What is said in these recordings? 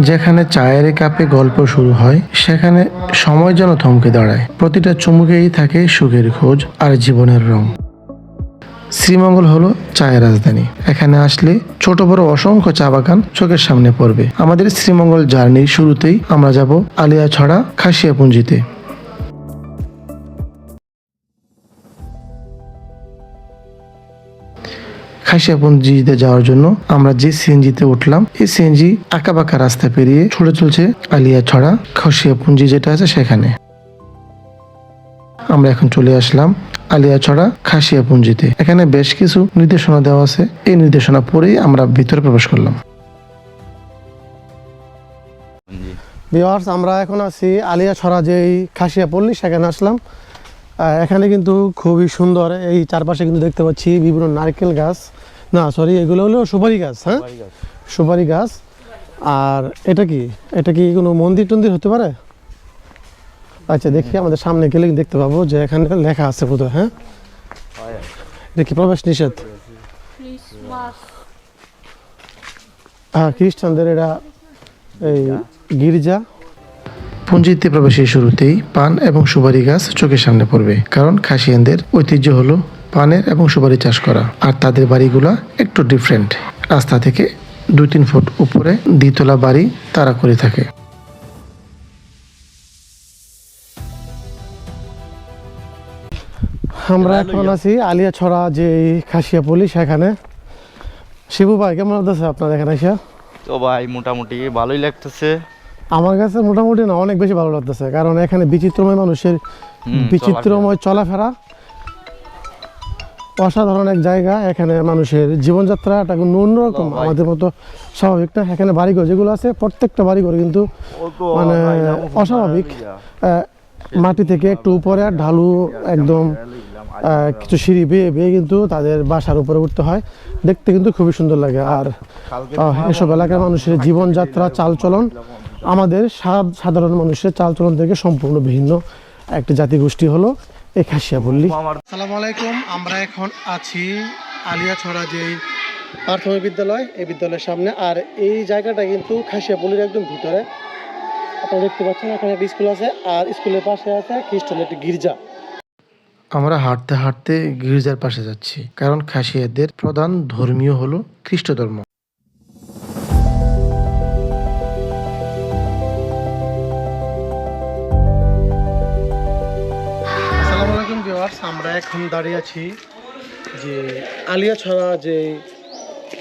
যেখানে চায়ের কাপে গল্প শুরু হয় সেখানে সময় যেন থমকে দাঁড়ায়। প্রতিটা চুমুকেই থাকে সুখের খোঁজ আর জীবনের রং। শ্রীমঙ্গল হলো চায়ের রাজধানী। এখানে আসলে ছোট বড় অসংখ্য চা বাগান চোখের সামনে পড়বে। আমাদের শ্রীমঙ্গল জার্নির শুরুতেই আমরা যাব আলিয়াছড়া খাসিয়াপুঞ্জিতে। খাসিয়াপুঞ্জিতে যাওয়ার জন্য আমরা যে সিএনজিতে উঠলাম, এই সিএনজি আঁকাবাঁকা রাস্তা পেরিয়ে ছুটে চলছে আলিয়াছড়া খাসিয়াপুঞ্জি যেটা আছে সেখানে। আমরা এখন চলে আসলাম আলিয়াছড়া খাসিয়াপুঞ্জিতে। এখানে বেশ কিছু নির্দেশনা দেওয়া আছে, এই নির্দেশনা পড়েই আমরা ভিতরে প্রবেশ করলাম। ভিউয়ার্স, আমরা এখন আছি আলিয়াছড়া যেই খাসিয়াপল্লী সেখানে আসলাম। এখানে কিন্তু খুবই সুন্দর, এই চারপাশে কিন্তু দেখতে পাচ্ছি বিভিন্ন নারকেল গাছ, না সরি এগুলো হলো সুপারি গাছ। হ্যাঁ, সুপারি গাছ। আর এটা কি কোনো মন্দির টন্দির হতে পারে? আচ্ছা, দেখি আমাদের সামনে গেলে দেখতে পাবো যে এখানে লেখা আছে বোধহয়। হ্যাঁ, এটা কি প্রবেশ নিষেধ? হ্যাঁ, খ্রিস্টানদের এটা এই গির্জা। পুঞ্জিতে প্রবেশের শুরুতেই পান এবং সুপারি গাছ চোখের সামনে পড়বে, কারণ খাসিয়ানদের ঐতিহ্য হলো পানের এবং সুপারি চাষ করা। আর তাদের বাড়িগুলা একটু ডিফারেন্ট। রাস্তা থেকে 2-3 ফুট উপরে দ্বিতলা বাড়ি তারা করে থাকে। আমরা এখন আছি আলিয়াছড়া যে খাসিয়াপল্লী সেখানে। শিবু ভাই, কেমন লাগতেছে আপনার এখানে এসে? তো ভাই মোটামুটি ভালোই লাগতেছে। আমার কাছে মোটামুটি না, অনেক বেশি ভালো লাগতেছে, কারণ এখানে বিচিত্রময় মানুষের বিচিত্রময় চলাফেরা, অসাধারণ এক জায়গা। এখানে মানুষের জীবনযাত্রাটা কোনো অন্যরকম, আমাদের মতো স্বাভাবিক না। এখানে বাড়িঘর যেগুলো আছে প্রত্যেকটা বাড়িঘর কিন্তু মানে অস্বাভাবিক। মাটি থেকে একটু উপরে ঢালু একদম কিছু সিঁড়ি বেয়ে বেয়ে কিন্তু তাদের বাসার উপরে উঠতে হয়। দেখতে কিন্তু খুবই সুন্দর লাগে। আর এসব এলাকার মানুষের জীবনযাত্রা, চালচলন আমাদের সাধারণ মানুষের চালচলন থেকে সম্পূর্ণ ভিন্ন একটি জাতিগোষ্ঠী হলো এই খাসিয়াপল্লী। আসসালামু আলাইকুম, আমরা এখন আছি আলিয়াছড়া যেই প্রাথমিক বিদ্যালয়, এই বিদ্যালয়ের সামনে। আর এই জায়গাটা কিন্তু খাসিয়াপল্লীর একদম ভিতরে। আপনারা দেখতে পাচ্ছেন এখানে একটা স্কুল আছে, আর স্কুলের পাশে আছে খ্রিস্টানের একটি গির্জা। আমরা হাঁটতে হাঁটতে গির্জার পাশে যাচ্ছি, কারণ খাসিয়াদের প্রধান ধর্মীয় হলো খ্রিস্ট ধর্ম। আসসালামু আলাইকুম ভিউয়ার্স, আমরা এখন দাঁড়িয়ে আছি যে আলিয়াছড়া যে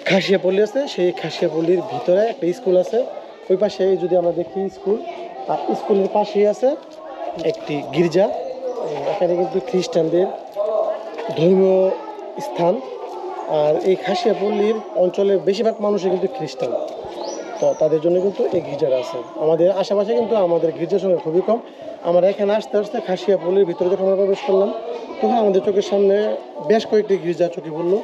খাসিয়াপল্লী আছে, সেই খাসিয়াপল্লীর ভিতরে একটা স্কুল আছে। ওই পাশে যদি আমরা দেখি স্কুল, আর স্কুলের পাশেই আছে একটি গির্জা। এখানে কিন্তু খ্রিস্টানদের ধর্মীয় স্থান। আর এই খাসিয়াপল্লীর অঞ্চলের বেশিরভাগ মানুষই কিন্তু খ্রিস্টান, তো তাদের জন্য কিন্তু এই গির্জাটা আছে। আমাদের আশেপাশে কিন্তু আমাদের গির্জার সংখ্যা খুবই কম। আমরা এখানে আসতে আসতে খাসিয়াপল্লীর ভিতরে যখন আমরা প্রবেশ করলাম, তখন আমাদের চোখের সামনে বেশ কয়েকটি গির্জা চোখে পড়লো।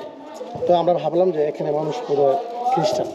তো আমরা ভাবলাম যে এখানে মানুষ পুরো খ্রিস্টান।